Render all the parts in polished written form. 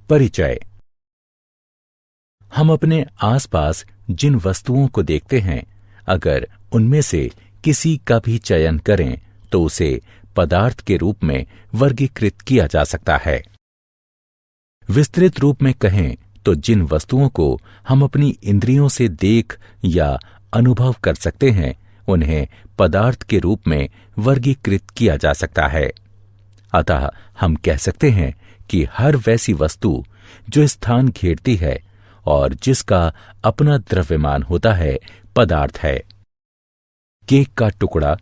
परिचय। हम अपने आसपास जिन वस्तुओं को देखते हैं, अगर उनमें से किसी का भी चयन करें तो उसे पदार्थ के रूप में वर्गीकृत किया जा सकता है। विस्तृत रूप में कहें तो जिन वस्तुओं को हम अपनी इंद्रियों से देख या अनुभव कर सकते हैं, उन्हें पदार्थ के रूप में वर्गीकृत किया जा सकता है। अतः हम कह सकते हैं कि हर वैसी वस्तु जो स्थान घेरती है और जिसका अपना द्रव्यमान होता है, पदार्थ है। केक का टुकड़ा,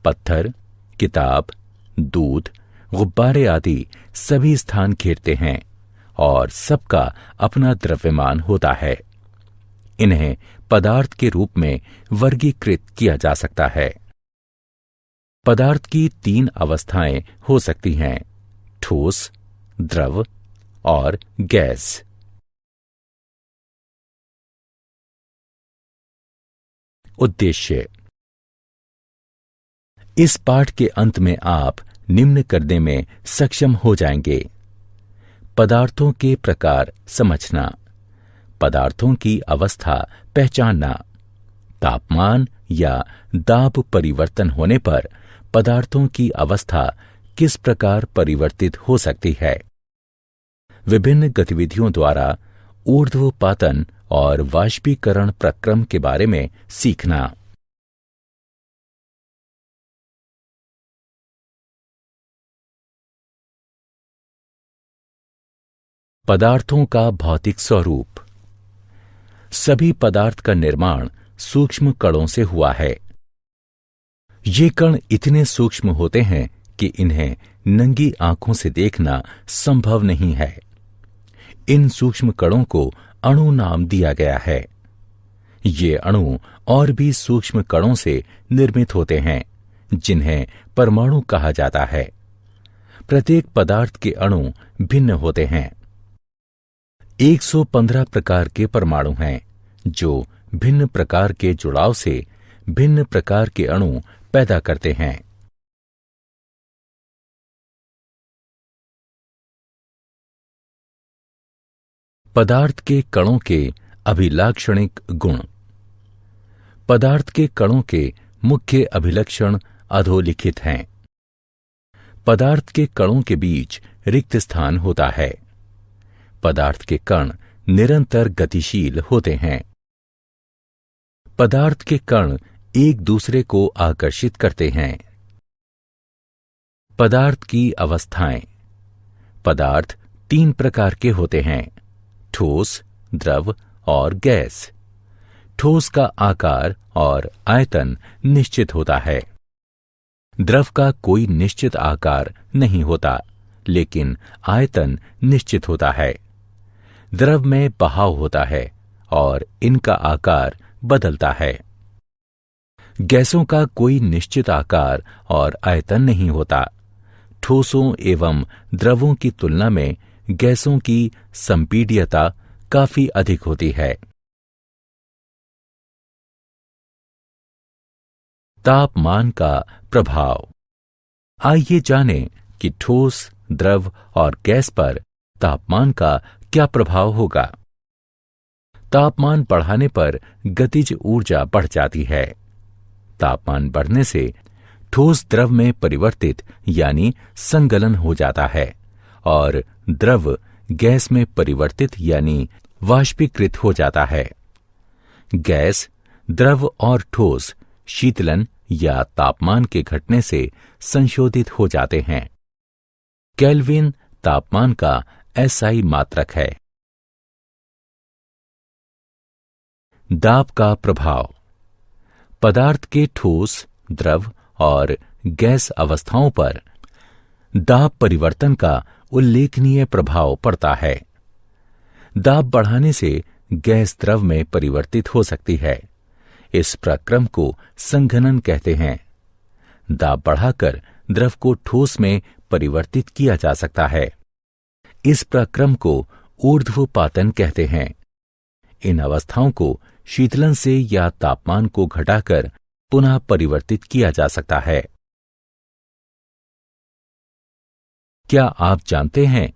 पत्थर, किताब, दूध, गुब्बारे आदि सभी स्थान घेरते हैं और सबका अपना द्रव्यमान होता है। इन्हें पदार्थ के रूप में वर्गीकृत किया जा सकता है। पदार्थ की 3 अवस्थाएं हो सकती हैं: ठोस, द्रव और गैस। उद्देश्य। इस पाठ के अंत में आप निम्न करने में सक्षम हो जाएंगे: पदार्थों के प्रकार समझना, पदार्थों की अवस्था पहचानना, तापमान या दाब परिवर्तन होने पर पदार्थों की अवस्था किस प्रकार परिवर्तित हो सकती है, विभिन्न गतिविधियों द्वारा ऊर्ध्वपातन और वाष्पीकरण प्रक्रम के बारे में सीखना। पदार्थों का भौतिक स्वरूप। सभी पदार्थ का निर्माण सूक्ष्म कणों से हुआ है। ये कण इतने सूक्ष्म होते हैं कि इन्हें नंगी आंखों से देखना संभव नहीं है। इन सूक्ष्म कणों को अणु नाम दिया गया है। ये अणु और भी सूक्ष्म कणों से निर्मित होते हैं, जिन्हें परमाणु कहा जाता है। प्रत्येक पदार्थ के अणु भिन्न होते हैं। 115 प्रकार के परमाणु हैं, जो भिन्न प्रकार के जुड़ाव से भिन्न प्रकार के अणु पैदा करते हैं। पदार्थ के कणों के अभिलाक्षणिक गुण। पदार्थ के कणों के मुख्य अभिलक्षण अधोलिखित हैं। पदार्थ के कणों के बीच रिक्त स्थान होता है। पदार्थ के कण निरंतर गतिशील होते हैं। पदार्थ के कण एक दूसरे को आकर्षित करते हैं। पदार्थ की अवस्थाएं। पदार्थ 3 प्रकार के होते हैं: ठोस, द्रव और गैस। ठोस का आकार और आयतन निश्चित होता है। द्रव का कोई निश्चित आकार नहीं होता, लेकिन आयतन निश्चित होता है। द्रव में बहाव होता है और इनका आकार बदलता है। गैसों का कोई निश्चित आकार और आयतन नहीं होता। ठोसों एवं द्रवों की तुलना में गैसों की संपीड्यता काफी अधिक होती है। तापमान का प्रभाव। आइए जानें कि ठोस, द्रव और गैस पर तापमान का क्या प्रभाव होगा। तापमान बढ़ाने पर गतिज ऊर्जा बढ़ जाती है। तापमान बढ़ने से ठोस द्रव में परिवर्तित यानी संगलन हो जाता है और द्रव गैस में परिवर्तित यानी वाष्पीकृत हो जाता है। गैस, द्रव और ठोस शीतलन या तापमान के घटने से संशोधित हो जाते हैं। केल्विन तापमान का एसआई मात्रक है। दाब का प्रभाव। पदार्थ के ठोस, द्रव और गैस अवस्थाओं पर दाब परिवर्तन का उल्लेखनीय प्रभाव पड़ता है। दाब बढ़ाने से गैस द्रव में परिवर्तित हो सकती है। इस प्रक्रम को संघनन कहते हैं। दाब बढ़ाकर द्रव को ठोस में परिवर्तित किया जा सकता है। इस प्रक्रम को ऊर्ध्वपातन कहते हैं। इन अवस्थाओं को शीतलन से या तापमान को घटाकर पुनः परिवर्तित किया जा सकता है। क्या आप जानते हैं,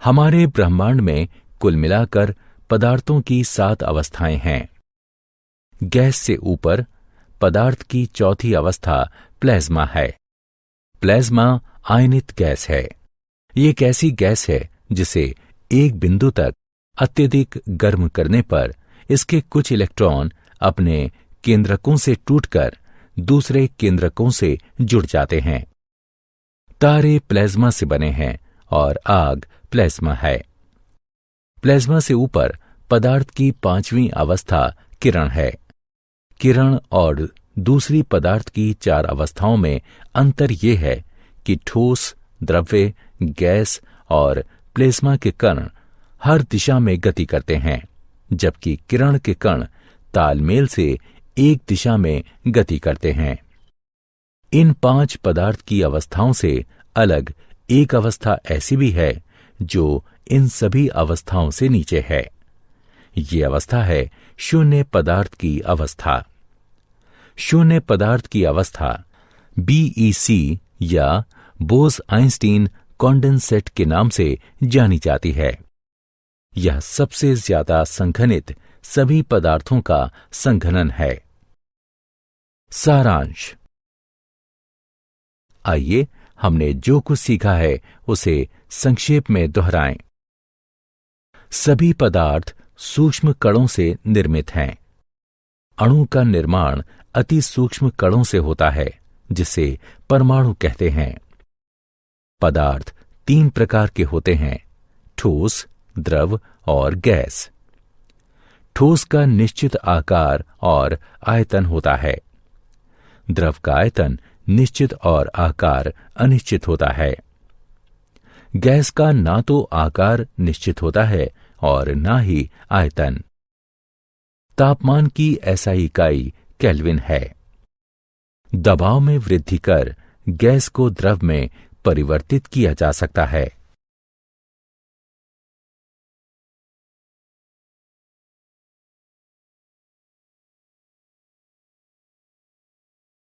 हमारे ब्रह्मांड में कुल मिलाकर पदार्थों की 7 अवस्थाएं हैं। गैस से ऊपर पदार्थ की चौथी अवस्था प्लाज्मा है। प्लाज्मा आयनित गैस है। ये एक ऐसी गैस है जिसे एक बिंदु तक अत्यधिक गर्म करने पर इसके कुछ इलेक्ट्रॉन अपने केंद्रकों से टूटकर दूसरे केंद्रकों से जुड़ जाते हैं। तारे प्लाज्मा से बने हैं और आग प्लाज्मा है। प्लाज्मा से ऊपर पदार्थ की 5वीं अवस्था किरण है। किरण और दूसरी पदार्थ की 4 अवस्थाओं में अंतर यह है कि ठोस, द्रव्य, गैस और प्लाज्मा के कण हर दिशा में गति करते हैं, जबकि किरण के कण तालमेल से एक दिशा में गति करते हैं। इन 5 पदार्थ की अवस्थाओं से अलग एक अवस्था ऐसी भी है जो इन सभी अवस्थाओं से नीचे है। ये अवस्था है शून्य पदार्थ की अवस्था। शून्य पदार्थ की अवस्था BEC या बोस-आइंस्टीन कॉन्डेंसेट के नाम से जानी जाती है। यह सबसे ज्यादा संघनित सभी पदार्थों का संघनन है। सारांश। आइए हमने जो कुछ सीखा है उसे संक्षेप में दोहराएं। सभी पदार्थ सूक्ष्म कणों से निर्मित हैं। अणु का निर्माण अति सूक्ष्म कणों से होता है, जिसे परमाणु कहते हैं। पदार्थ 3 प्रकार के होते हैं: ठोस, द्रव और गैस। ठोस का निश्चित आकार और आयतन होता है। द्रव का आयतन निश्चित और आकार अनिश्चित होता है। गैस का ना तो आकार निश्चित होता है और ना ही आयतन। तापमान की SI इकाई केल्विन है। दबाव में वृद्धि कर गैस को द्रव में परिवर्तित किया जा सकता है।